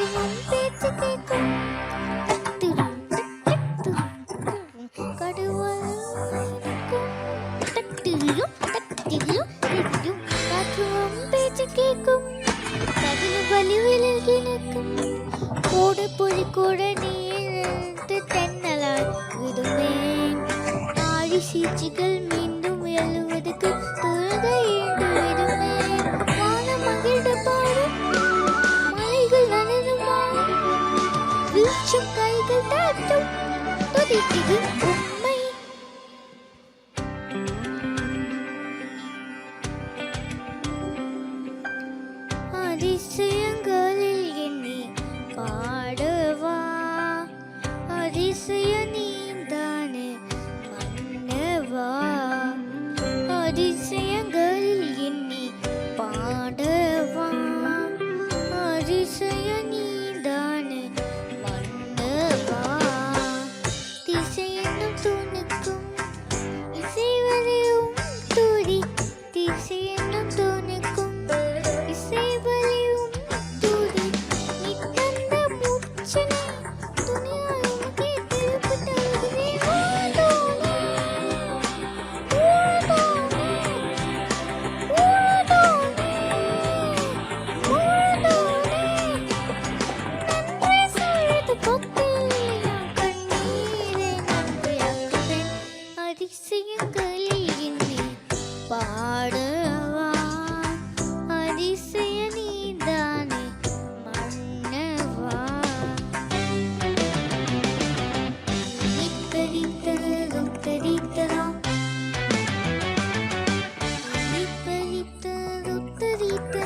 காற்றுவும் பேச்சு கேட்கும் தட்டுரும் தட்டுரும் கடுவலுக்கும் தட்டிலும் தட்டிலும் தட்டிலும் காற்றுவும் பேச்சு கேட்கும் கதில் வலிவிலில் கிழக்கும் கூட பொறி கூட நீர்த்து தென்னலாய் விடுவேன் ஆழி சீச்சிகள் மீண்டும் எழுவதற்கு தொழுகை ஏண்டு விடுவேன் வான மகிழ்ந்த பாடும் மலைகள் நனனுமா வீச்சும் கைகள் தட்டும் துதிக்குது உண்மை அதிசயங்களில் எண்ணி பாடவா அதிசய நீந்தானே மன்னவா அதிசயங்களில் எண்ணி பாடவா அதிசய நீந்தானே மன்னவா திசையென்னும் தூணுக்கும் இசைவரையும் துடி திசையென்னும் தூணுக்கும் இசைவரையும் துடி நீ தந்த மூச்சனை துணியாயும் கேட்டிருப்பு தருகிறே ஊர்தோனே ஊர்தோனே ஊர்தோனே ஊர்தோனே நன்றி சொல்றது பொத்தில் நான் கண்ணீரை நன்றியாக்குவேன் அதிசயங்களில் எண்ணி பாடவா அதிசய நீதானே மன்னவா நிப்பரித்ததும் தரித்ததாம் நிப்பரித்ததும் தரித்ததாம்